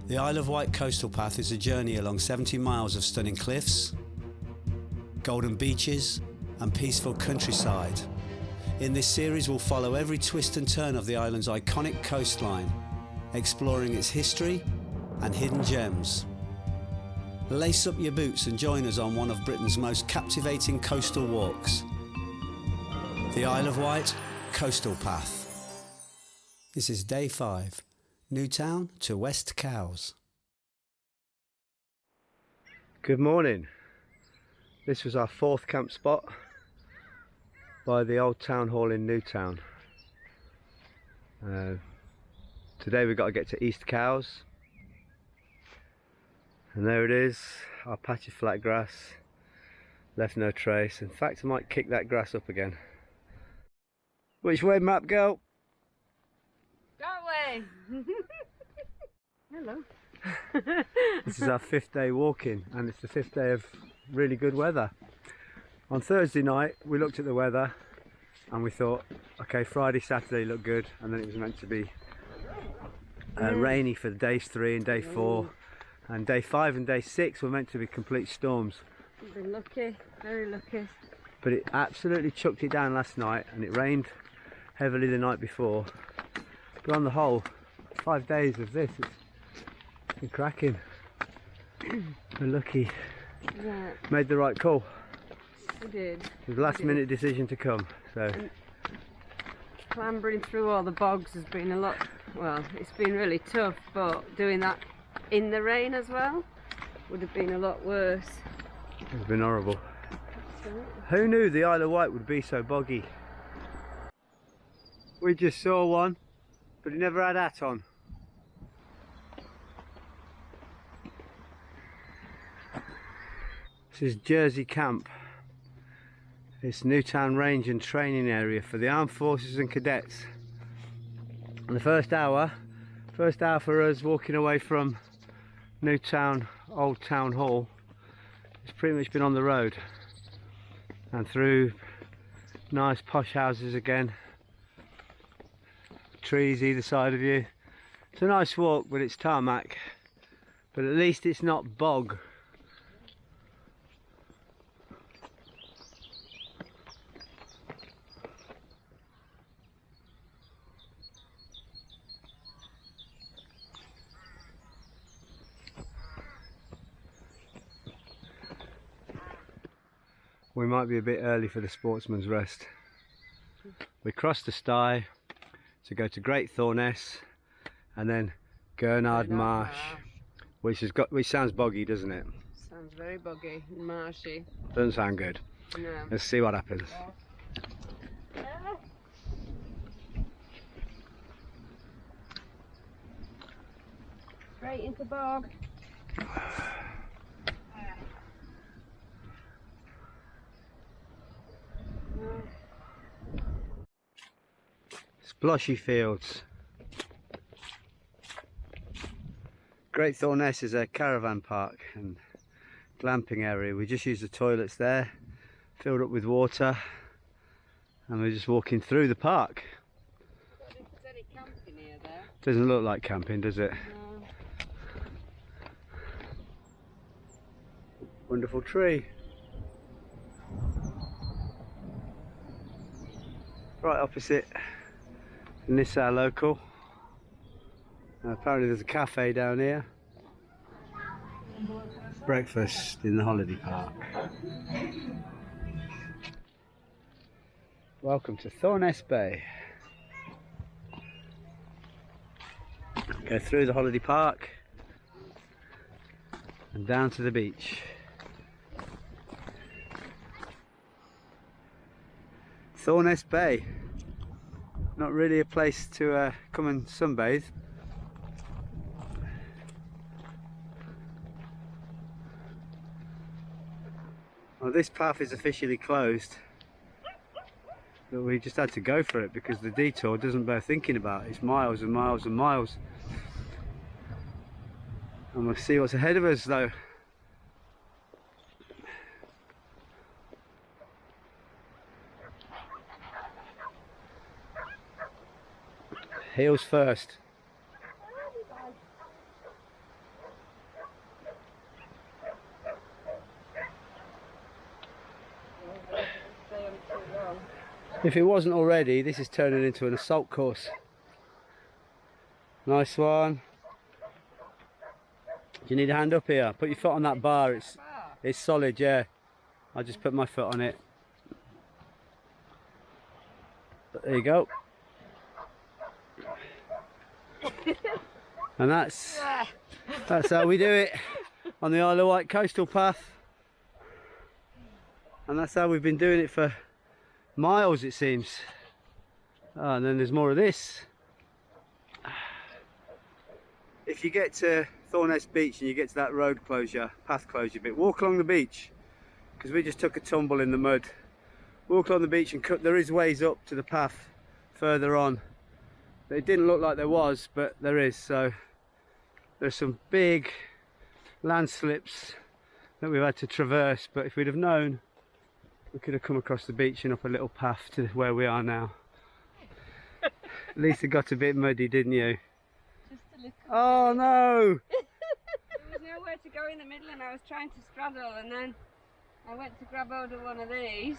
The Isle of Wight coastal path is a journey along 70 miles of stunning cliffs, golden beaches and peaceful countryside. In this series we'll follow every twist and turn of the island's iconic coastline, exploring its history and hidden gems. Lace up your boots and join us on one of Britain's most captivating coastal walks. The Isle of Wight Coastal Path. This is day 5, Newtown to West Cowes. Good morning. This was our 4th camp spot by the old town hall in Newtown. Today we've got to get to East Cowes. And there it is, our patch of flat grass, left no trace. In fact, I might kick that grass up again. Which way, map girl? That way! Hello. This is our 5th day walking, and it's the 5th day of really good weather. On Thursday night we looked at the weather and we thought, okay, Friday, Saturday looked good, and then it was meant to be rainy for days 3 and day 4. And day 5 and day 6 were meant to be complete storms. We've been lucky, very lucky. But it absolutely chucked it down last night, and it rained heavily the night before. But on the whole, 5 days of this, it's been cracking. We're lucky. Yeah. Made the right call. We did. It was a last minute decision to come. So and clambering through all the bogs has been a lot, well, it's been really tough, but doing that in the rain as well would have been a lot worse. It's been horrible. Who knew the Isle of Wight would be so boggy? We just saw one, but he never had a hat on. This is Jersey Camp. It's Newtown Range and Training Area for the Armed Forces and Cadets. And the first hour for us walking away from Newtown Old Town Hall, it's pretty much been on the road and through nice posh houses again, trees either side of you. It's a nice walk, but it's tarmac, but at least it's not bog. We might be a bit early for the sportsman's rest. We crossed the Stye to go to Great Thorness and then Gurnard Marsh, which sounds boggy, doesn't it? Sounds very boggy and marshy. Doesn't sound good. No. Let's see what happens. Straight into bog. Splashy fields. Great Thorness is a caravan park and glamping area. We just used the toilets there, filled up with water, and we're just walking through the park. I don't think there's any camping here there. Doesn't look like camping, does it? No. Wonderful tree. Right opposite. And this is our local. Apparently there's a cafe down here. Breakfast in the holiday park. Welcome to Thorness Bay. Go through the holiday park and down to the beach. Thorness Bay. Not really a place to come and sunbathe. Well, this path is officially closed, but we just had to go for it because the detour doesn't bear thinking about. It's miles and miles and miles. And we'll see what's ahead of us though. Heels first. If it wasn't already, this is turning into an assault course. Nice one. Do you need a hand up here? Put your foot on that bar. It's solid, yeah. I'll just put my foot on it. There you go. And that's how we do it on the Isle of Wight coastal path. And that's how we've been doing it for miles, it seems. Oh, and then there's more of this. If you get to Thorness Beach and you get to that road closure, path closure bit, walk along the beach, because we just took a tumble in the mud. Walk along the beach and cut. There is ways up to the path further on. It didn't look like there was, but there is. So there's some big landslips that we've had to traverse, but if we'd have known, we could have come across the beach and up a little path to where we are now. At least it got a bit muddy, didn't you? Just a little. Oh no! There was nowhere to go in the middle and I was trying to straddle, and then I went to grab hold of one of these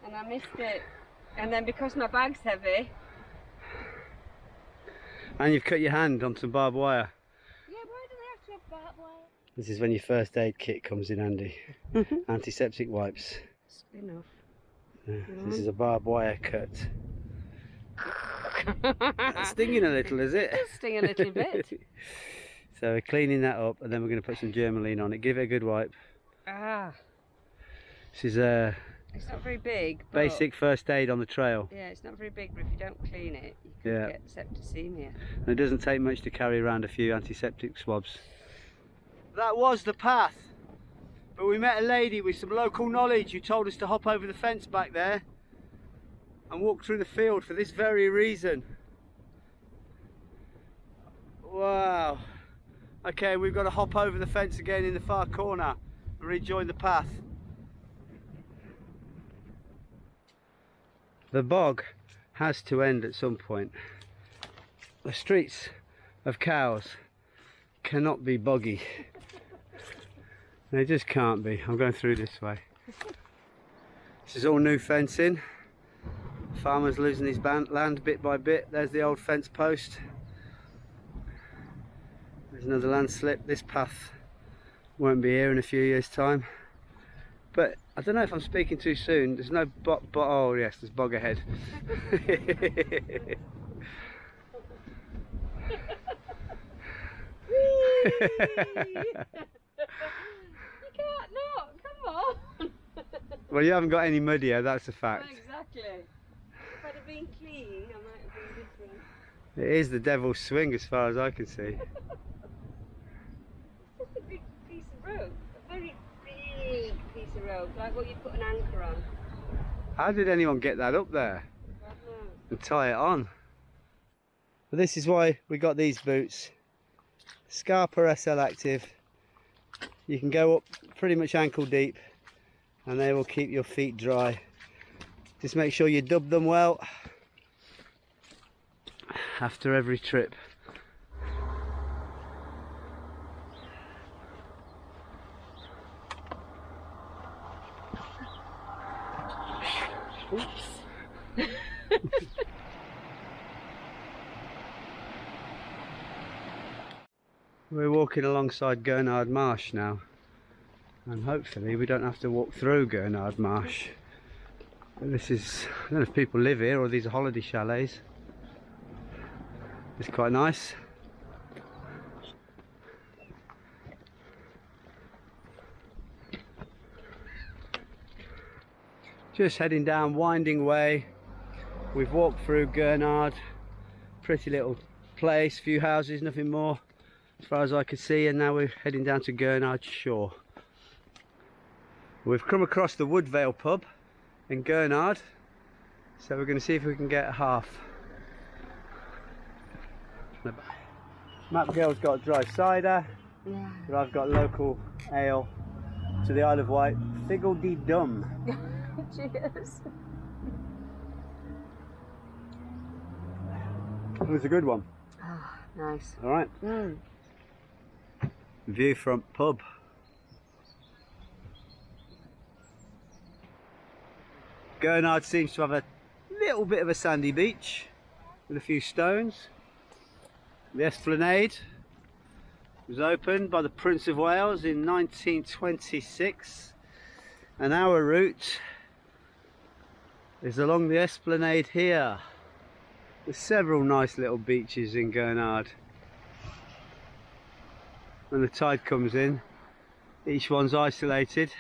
and I missed it. And then because my bag's heavy. And you've cut your hand on some barbed wire. Yeah, why do they have to have barbed wire? This is when your first aid kit comes in handy. Antiseptic wipes. Spin off. Yeah, this is a barbed wire cut. That's stinging a little, is it? It does sting a little bit. So we're cleaning that up and then we're going to put some Germaline on it. Give it a good wipe. Ah. This is a It's not very big. But basic first aid on the trail. yeah, it's not very big, but if you don't clean it, you can get septicemia. And it doesn't take much to carry around a few antiseptic swabs. That was the path, but we met a lady with some local knowledge who told us to hop over the fence back there and walk through the field for this very reason. Wow. Okay, we've got to hop over the fence again in the far corner and rejoin the path. The bog has to end at some point. The streets of Cowes cannot be boggy. They just can't be. I'm going through this way. This is all new fencing. Farmer's losing his land bit by bit. There's the old fence post. There's another landslip. This path won't be here in a few years' time. But I don't know if I'm speaking too soon. There's no oh yes, there's bog ahead. You can't not, come on. Well, you haven't got any mud here, that's a fact. Exactly. If I'd have been clean, I might have been different. It is the devil's swing as far as I can see. It's just a big piece of rope, a very big piece of rope, like what you'd put an anchor on. How did anyone get that up there I don't know. and tie it on? Well, this is why we got these boots. Scarpa SL Active. You can go up pretty much ankle deep and they will keep your feet dry. Just make sure you dub them well after every trip. Oops. We're walking alongside Gurnard Marsh now, and hopefully we don't have to walk through Gurnard Marsh. This is, I don't know if people live here or these are holiday chalets. It's quite nice. Just heading down winding way. We've walked through Gurnard, pretty little place, few houses, nothing more as far as I could see, and now we're heading down to Gurnard Shore. We've come across the Woodvale pub in Gurnard, so we're going to see if we can get a half. Map Girl's got dry cider, Yeah. but I've got local ale to the Isle of Wight, Figgle-de-Dum. Cheers. It was a good one. Ah, nice. All right. View front pub. Gurnard seems to have a little bit of a sandy beach with a few stones. The Esplanade was opened by the Prince of Wales in 1926, and our route is along the Esplanade here. There's several nice little beaches in Gurnard. When the tide comes in, each one's isolated.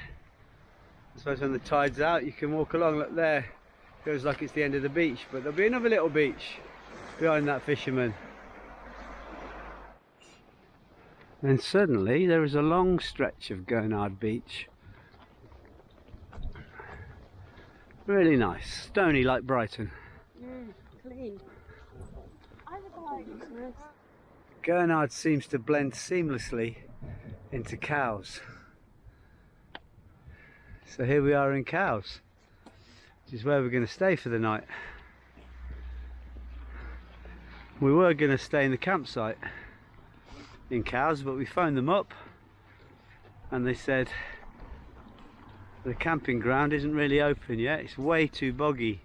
I suppose when the tide's out, you can walk along. Look there, feels like it's the end of the beach, but there'll be another little beach behind that fisherman. And suddenly there is a long stretch of Gurnard Beach. Really nice, stony like Brighton. Clean. Gurnard seems to blend seamlessly into Cowes. So here we are in Cowes, which is where we're going to stay for the night. We were going to stay in the campsite in Cowes, but we phoned them up and they said the camping ground isn't really open yet, it's way too boggy.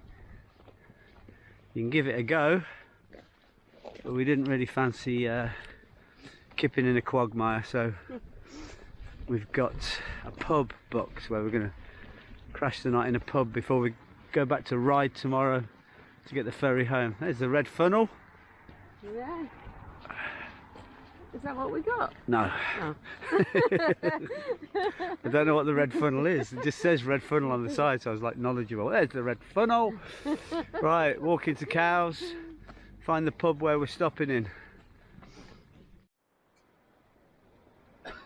You can give it a go, but we didn't really fancy kipping in a quagmire, so we've got a pub booked where we're going to crash the night in a pub before we go back to Ryde tomorrow to get the ferry home. There's the red funnel. Yeah. Is that what we got? No. Oh. I don't know what the red funnel is. It just says red funnel on the side, so I was like knowledgeable. There's the red funnel. Right, walk into Cowes, find the pub where we're stopping in.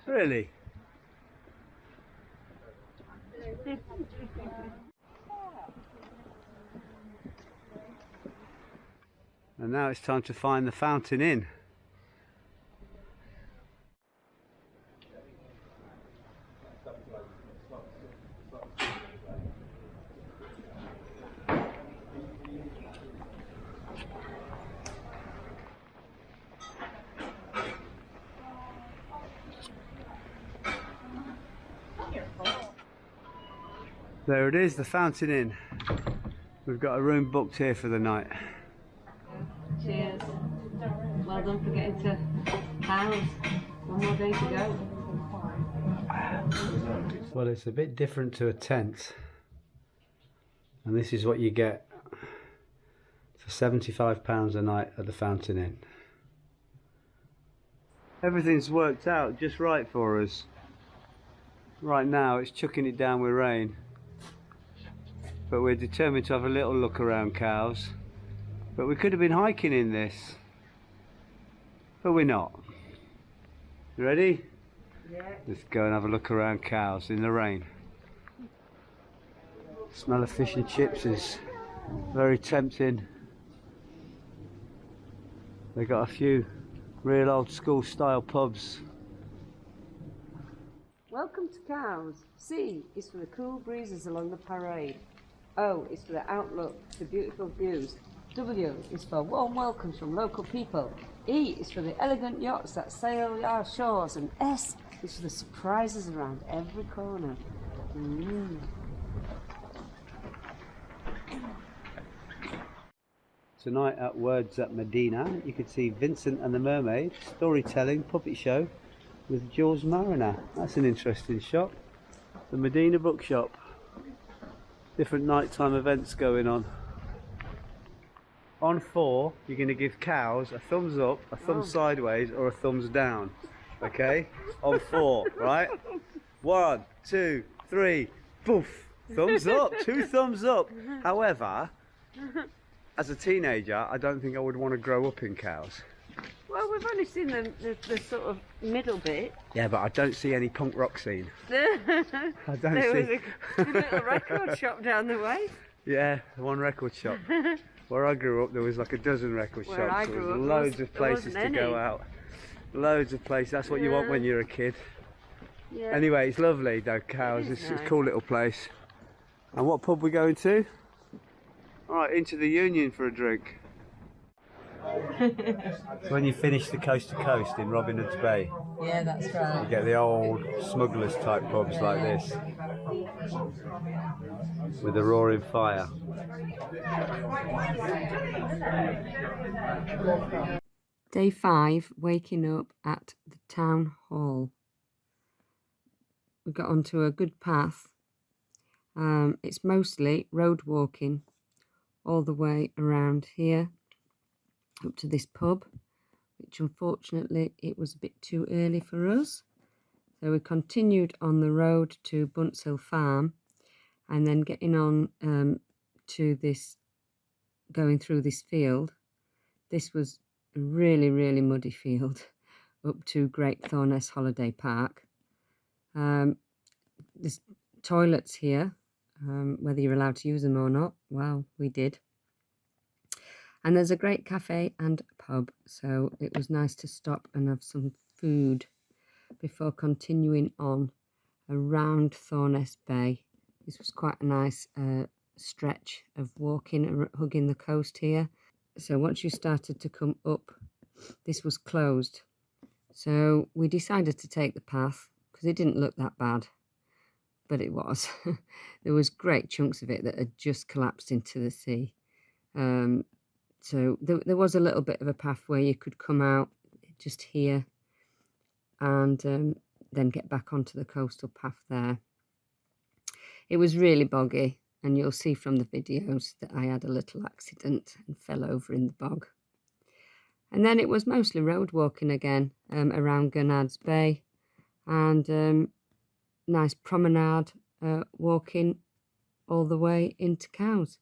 Really? And now it's time to find the Fountain Inn. There it is, the Fountain Inn. We've got a room booked here for the night. Cheers. Well done for getting to Cowes. One more day to go. Well, it's a bit different to a tent. And this is what you get for £75 a night at the Fountain Inn. Everything's worked out just right for us. Right now it's chucking it down with rain. But we're determined to have a little look around Cowes. But we could have been hiking in this. But we're not. You ready? Yeah. Let's go and have a look around Cowes in the rain. The smell of fish and chips is very tempting. They got a few real old school style pubs. Welcome to Cowes. C is for the cool breezes along the parade. O is for the outlook, the beautiful views. W is for warm welcomes from local people. E is for the elegant yachts that sail our shores. And S is for the surprises around every corner. Tonight at Words at Medina, you could see Vincent and the Mermaid, storytelling puppet show with Jules Mariner. That's an interesting shop. The Medina bookshop. Different nighttime events going on. On 4, you're going to give Cowes a thumbs up, a thumb sideways, or a thumbs down. Okay? On 4, right? 1, 2, 3, poof! Thumbs up, 2 thumbs up. However, as a teenager, I don't think I would want to grow up in Cowes. Well, we've only seen the sort of middle bit. Yeah, but I don't see any punk rock scene. There I don't see. was a little record shop down the way. Yeah, one record shop. Where I grew up, there was like a dozen record Where shops. I There grew was up, loads of places there wasn't to go any. out. Loads of places. That's what you want when you're a kid. Yeah. Anyway, it's lovely though, Cowes. It's a nice. cool little place. And what pub we going to? Alright, into the Union for a drink. When you finish the coast to coast in Robin Hood's Bay, Yeah, that's right. you get the old smugglers type pubs like this. with a roaring fire. Day 5, waking up at the town hall. We got onto a good path. It's mostly road walking all the way around here up to this pub, which unfortunately it was a bit too early for us. So we continued on the road to Bunts Hill Farm, and then getting on to this, going through this field. This was a really, really muddy field up to Great Thorness Holiday Park. There's toilets here, whether you're allowed to use them or not. Well, we did. And there's a great cafe and pub, so it was nice to stop and have some food before continuing on around Thorness Bay. This was quite a nice stretch of walking and hugging the coast here. So once you started to come up, this was closed. So we decided to take the path because it didn't look that bad, but it was. There was great chunks of it that had just collapsed into the sea. So there was a little bit of a path where you could come out just here and then get back onto the coastal path there. It was really boggy, and you'll see from the videos that I had a little accident and fell over in the bog. And then it was mostly road walking again around Gurnard's Bay, and nice promenade walking all the way into Cowes.